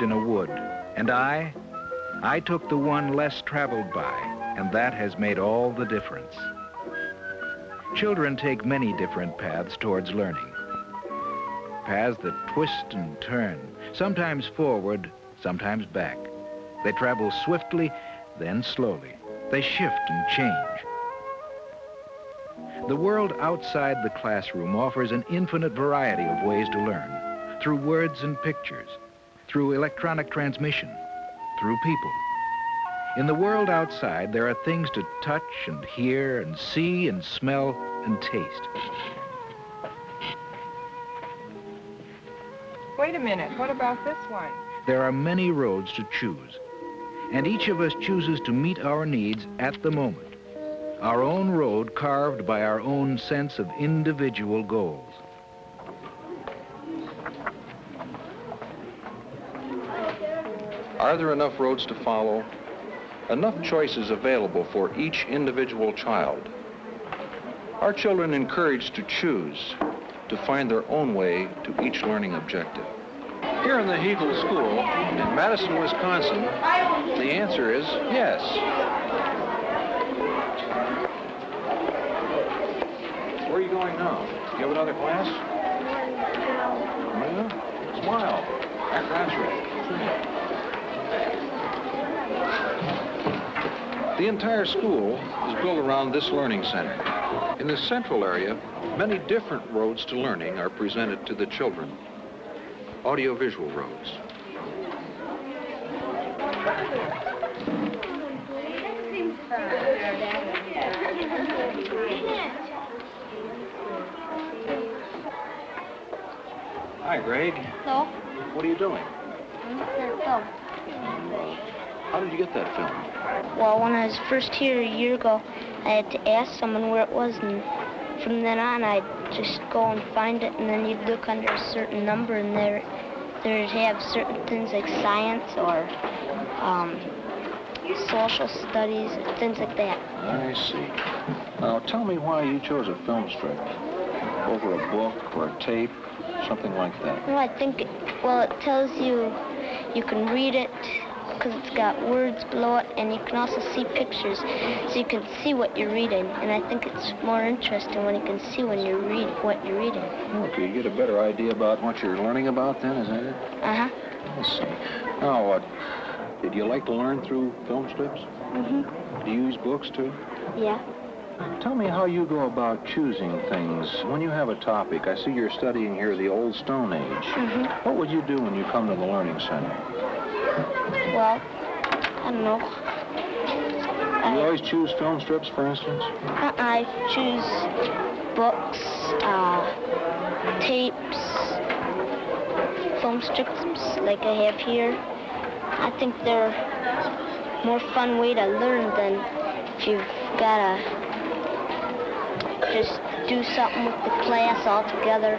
left in a wood, and I took the one less traveled by, and that has made all the difference. Children take many different paths towards learning. Paths that twist and turn, sometimes forward, sometimes back. They travel swiftly, then slowly. They shift and change. The world outside the classroom offers an infinite variety of ways to learn, through words and pictures, through electronic transmission, through people. In the world outside, there are things to touch and hear and see and smell and taste. Wait a minute, what about this one? There are many roads to choose, and each of us chooses to meet our needs at the moment. Our own road carved by our own sense of individual goals. Are there enough roads to follow? Enough choices available for each individual child? Are children encouraged to choose, to find their own way to each learning objective? Here in the Hegel School in Madison, Wisconsin, the answer is yes. Where are you going now? You have another class? Yeah? Smile. That's right. The entire school is built around this learning center. In the central area, many different roads to learning are presented to the children. Audiovisual roads. Hi, Greg. Hello. What are you doing? I'm looking at film. How did you get that film? Well, when I was first here a year ago, I had to ask someone where it was, and from then on, I'd just go and find it, and then you'd look under a certain number, and there'd have certain things like science or social studies, things like that. I see. Now, tell me why you chose a film strip over a book or a tape, something like that. Well, I think, it tells you, you can read it, because it's got words below it, and you can also see pictures, so you can see what you're reading. And I think it's more interesting when you can see when you read what you're reading. Okay, you get a better idea about what you're learning about then, is that it? Uh-huh. I see. Now, did you like to learn through film strips? Mm-hmm. Do you use books too? Yeah. Tell me how you go about choosing things. When you have a topic, I see you're studying here the Old Stone Age. Mm-hmm. What would you do when you come to the Learning Center? Well, I don't know. Do you always choose film strips, for instance? I choose books, tapes, film strips like I have here. I think they're a more fun way to learn than if you've got to just do something with the class all together.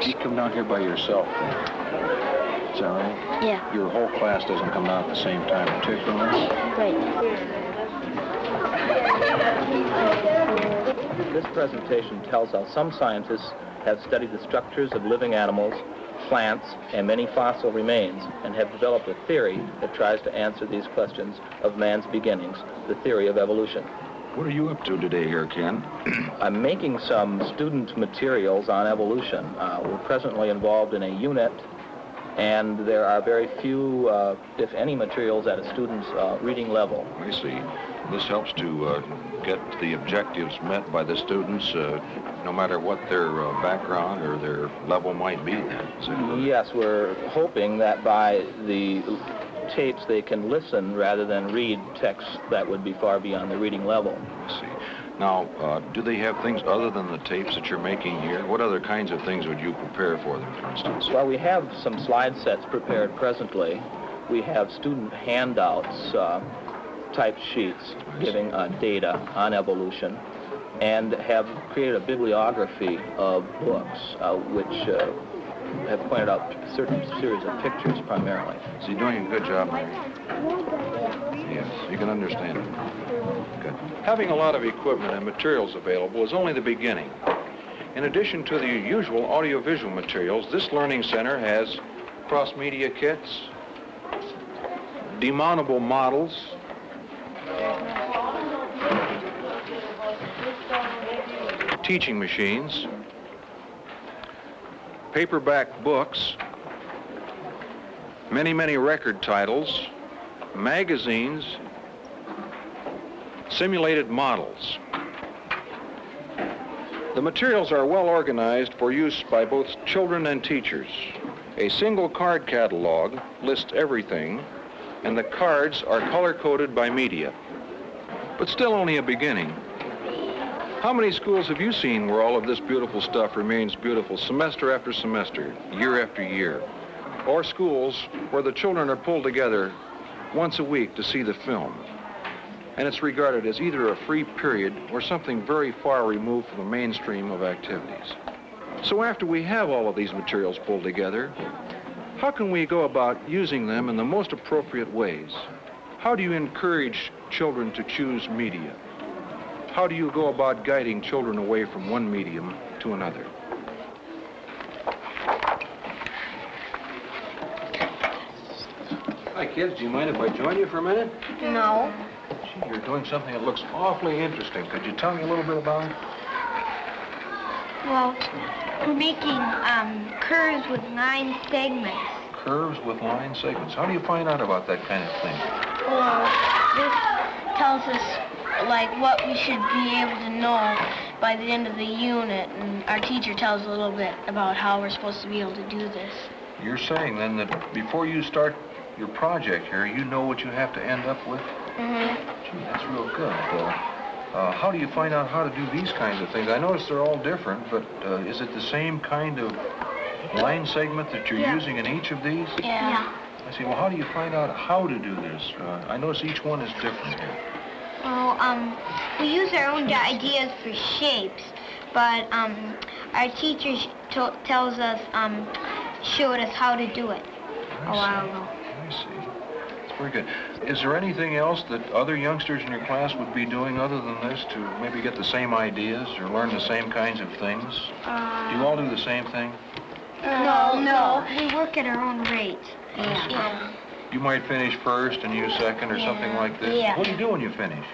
You come down here by yourself, then? Is that right? Yeah. Your whole class doesn't come down at the same time, particularly? Right. This presentation tells how some scientists have studied the structures of living animals, plants, and many fossil remains, and have developed a theory that tries to answer these questions of man's beginnings, the theory of evolution. What are you up to today here, Ken? I'm making some student materials on evolution. We're presently involved in a unit, and there are very few, if any, materials at a student's reading level. I see. This helps to get the objectives met by the students, no matter what their background or their level might be then. Yes, we're hoping that by the tapes they can listen rather than read texts that would be far beyond the reading level. I see. Now, do they have things other than the tapes that you're making here? What other kinds of things would you prepare for them, for instance? Well, we have some slide sets prepared presently. We have student handouts, typed sheets giving data on evolution, and have created a bibliography of books which have pointed out a certain series of pictures primarily. So you're doing a good job, Mary. Yes, you can understand it. Good. Having a lot of equipment and materials available is only the beginning. In addition to the usual audiovisual materials, this learning center has cross-media kits, demountable models, teaching machines, paperback books, many record titles, magazines, simulated models. The materials are well organized for use by both children and teachers. A single card catalog lists everything, and the cards are color-coded by media. But still only a beginning. How many schools have you seen where all of this beautiful stuff remains beautiful semester after semester, year after year? Or schools where the children are pulled together once a week to see the film, and it's regarded as either a free period or something very far removed from the mainstream of activities. So after we have all of these materials pulled together, how can we go about using them in the most appropriate ways? How do you encourage children to choose media? How do you go about guiding children away from one medium to another? Hi, kids. Do you mind if I join you for a minute? No. Gee, you're doing something that looks awfully interesting. Could you tell me a little bit about it? Well, we're making curves with 9 segments. Curves with line segments. How do you find out about that kind of thing? Well, this tells us, like, what we should be able to know by the end of the unit, and our teacher tells a little bit about how we're supposed to be able to do this. You're saying, then, that before you start your project here, you know what you have to end up with? Mm-hmm. Gee, that's real good. How do you find out how to do these kinds of things? I notice they're all different, but is it the same kind of line segment that you're using in each of these? Yeah. I see. Well, how do you find out how to do this? I notice each one is different here. Well, we use our own ideas for shapes, but our teacher tells us, showed us how to do it a while ago. I see. That's very good. Is there anything else that other youngsters in your class would be doing other than this to maybe get the same ideas or learn the same kinds of things? Do you all do the same thing? No. We work at our own rate. Yeah. You might finish first and you second or something like this? Yeah. What do you do when you finish?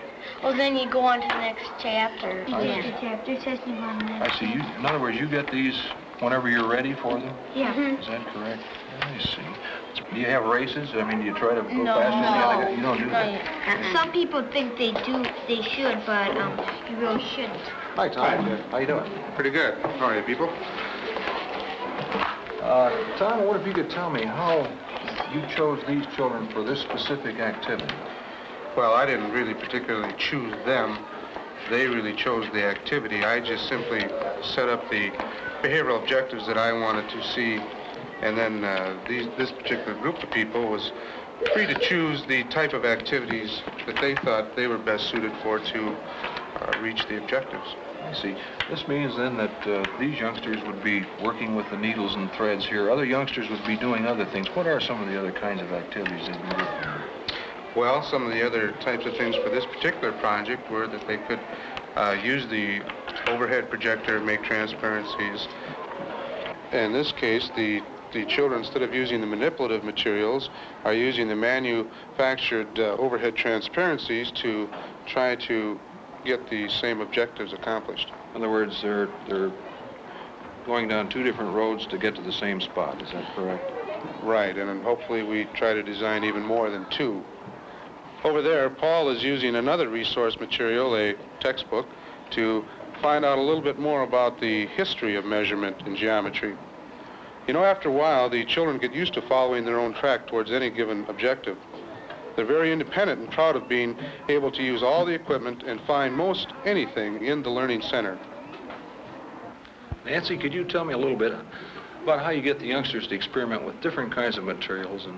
Well, then you go on to the next chapter. Yeah. Chapter testing on the next. I see. In other words, you get these whenever you're ready for them? Yeah. Is that correct? I see. Do you have races? I mean, do you try to go faster than the other guy? You don't do that? Some people think they should, but you really shouldn't. Hi, Tom. Hi. How you doing? Pretty good. How are you, people? Tom, what if you could tell me how you chose these children for this specific activity? Well, I didn't really particularly choose them. They really chose the activity. I just simply set up the behavioral objectives that I wanted to see, and then this particular group of people was free to choose the type of activities that they thought they were best suited for to reach the objectives. I see. This means then that these youngsters would be working with the needles and threads here. Other youngsters would be doing other things. What are some of the other kinds of activities they'd be working on? Well, some of the other types of things for this particular project were that they could use the overhead projector, make transparencies. In this case, the children, instead of using the manipulative materials, are using the manufactured overhead transparencies to try to get the same objectives accomplished. In other words, they're going down 2 different roads to get to the same spot. Is that correct? Right, and then hopefully we try to design even more than 2. Over there, Paul is using another resource material, a textbook, to find out a little bit more about the history of measurement in geometry. You know, after a while, the children get used to following their own track towards any given objective. They're very independent and proud of being able to use all the equipment and find most anything in the learning center. Nancy, could you tell me a little bit about how you get the youngsters to experiment with different kinds of materials and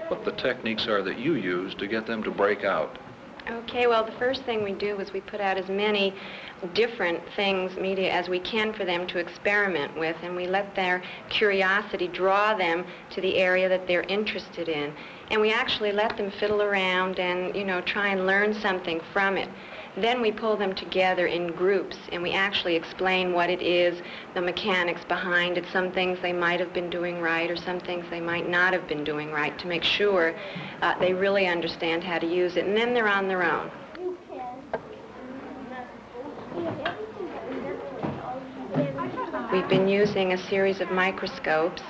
what the techniques are that you use to get them to break out? Okay, well, the first thing we do is we put out as many different things, media, as we can for them to experiment with, and we let their curiosity draw them to the area that they're interested in. And we actually let them fiddle around and, try and learn something from it. Then we pull them together in groups, and we actually explain what it is, the mechanics behind it, some things they might have been doing right or some things they might not have been doing right, to make sure they really understand how to use it. And then they're on their own. We've been using a series of microscopes.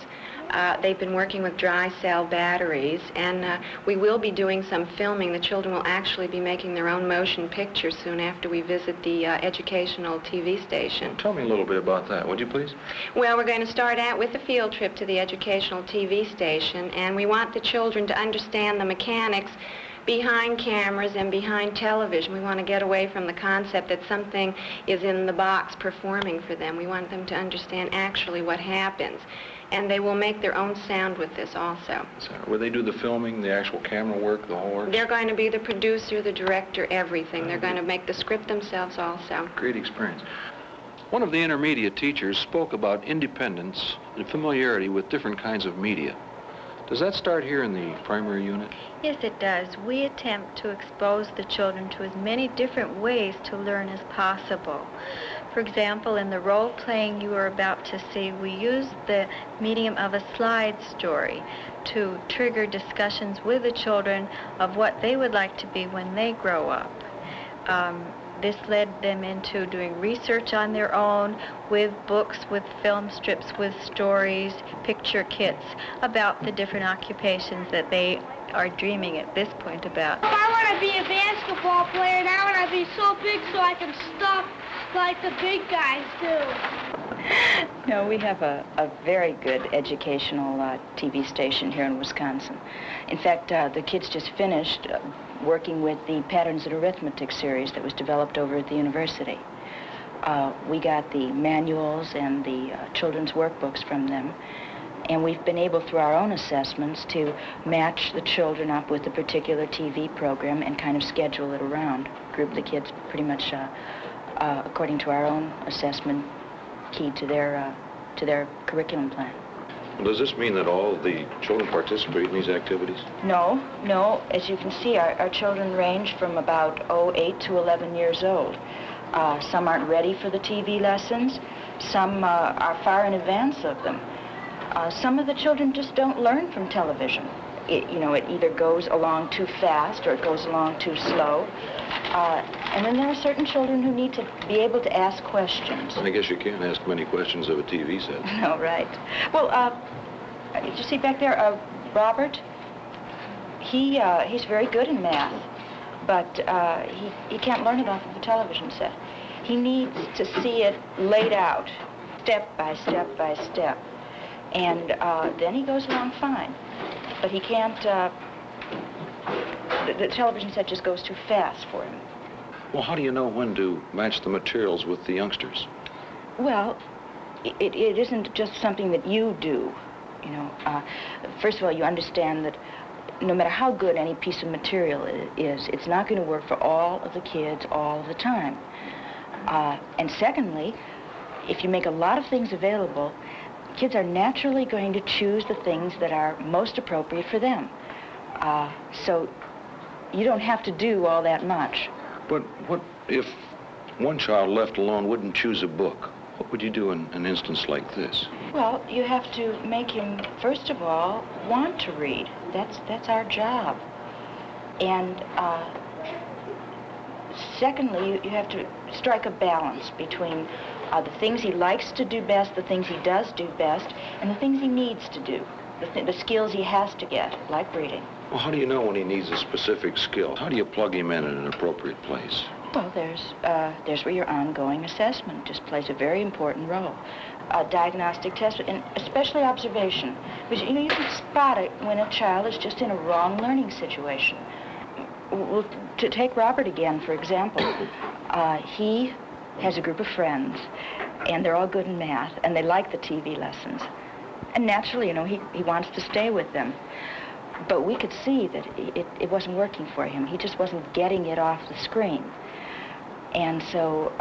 They've been working with dry cell batteries, and we will be doing some filming. The children will actually be making their own motion pictures soon after we visit the educational TV station. Tell me a little bit about that, would you please? Well, we're going to start out with a field trip to the educational TV station, and we want the children to understand the mechanics behind cameras and behind television. We want to get away from the concept that something is in the box performing for them. We want them to understand actually what happens. And they will make their own sound with this also. So, will they do the filming, the actual camera work, the whole works? They're going to be the producer, the director, everything. They're going to make the script themselves also. Great experience. One of the intermediate teachers spoke about independence and familiarity with different kinds of media. Does that start here in the primary unit? Yes, it does. We attempt to expose the children to as many different ways to learn as possible. For example, in the role-playing you are about to see, we use the medium of a slide story to trigger discussions with the children of what they would like to be when they grow up. This led them into doing research on their own with books, with film strips, with stories, picture kits about the different occupations that they are dreaming at this point about. I want to be a basketball player, and I want to be so big so I can stop like the big guys do. No, we have a very good educational TV station here in Wisconsin. In fact, the kids just finished working with the Patterns in Arithmetic series that was developed over at the university. We got the manuals and the children's workbooks from them, and we've been able, through our own assessments, to match the children up with a particular TV program and kind of schedule it around, group the kids pretty much according to our own assessment, key to their curriculum plan. Does this mean that all the children participate in these activities? No. As you can see, our children range from about 8 to 11 years old. Some aren't ready for the TV lessons. Some are far in advance of them. Some of the children just don't learn from television. It either goes along too fast or it goes along too slow. And then there are certain children who need to be able to ask questions. I guess you can't ask many questions of a TV set. No, right. Well, you see back there, Robert, he's very good in math, but he can't learn it off of a television set. He needs to see it laid out, step by step by step. And then he goes along fine. But he can't, the television set just goes too fast for him. Well, how do you know when to match the materials with the youngsters? Well, it isn't just something that you do, First of all, you understand that no matter how good any piece of material is, it's not going to work for all of the kids all of the time. And secondly, if you make a lot of things available, kids are naturally going to choose the things that are most appropriate for them. So you don't have to do all that much. But what if one child left alone wouldn't choose a book? What would you do in an instance like this? Well, you have to make him, first of all, want to read. That's our job. And secondly, you have to strike a balance between the things he likes to do best, the things he does do best, and the things he needs to do, the skills he has to get, like reading. Well, how do you know when he needs a specific skill? How do you plug him in an appropriate place? Well, there's where your ongoing assessment just plays a very important role. Diagnostic test, and especially observation. Because, you can spot it when a child is just in a wrong learning situation. Well, to take Robert again, for example, he has a group of friends, and they're all good in math, and they like the TV lessons. And naturally, he wants to stay with them. But we could see that it wasn't working for him. He just wasn't getting it off the screen. And so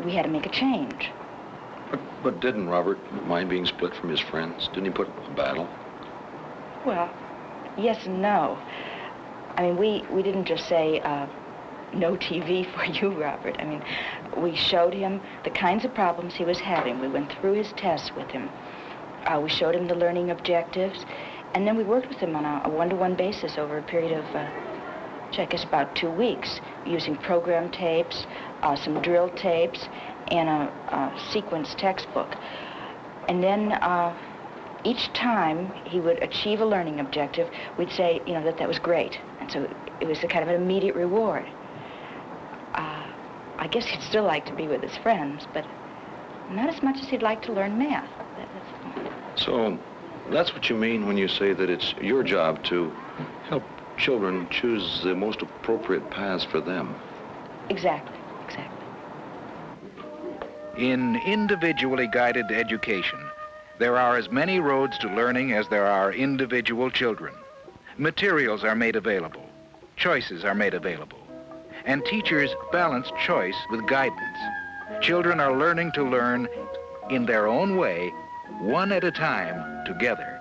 we had to make a change. But didn't Robert mind being split from his friends? Didn't he put up a battle? Well, yes and no. I mean, we didn't just say, no TV for you, Robert. I mean, we showed him the kinds of problems he was having. We went through his tests with him. We showed him the learning objectives, and then we worked with him on a one-to-one basis over a period of, I guess, about 2 weeks, using program tapes, some drill tapes, and a sequence textbook. And then each time he would achieve a learning objective, we'd say, you know, that was great. And so it was a kind of an immediate reward. I guess he'd still like to be with his friends, but not as much as he'd like to learn math. So that's what you mean when you say that it's your job to help children choose the most appropriate paths for them. Exactly, exactly. In individually guided education, there are as many roads to learning as there are individual children. Materials are made available, choices are made available, and teachers balance choice with guidance. Children are learning to learn in their own way, one at a time, together.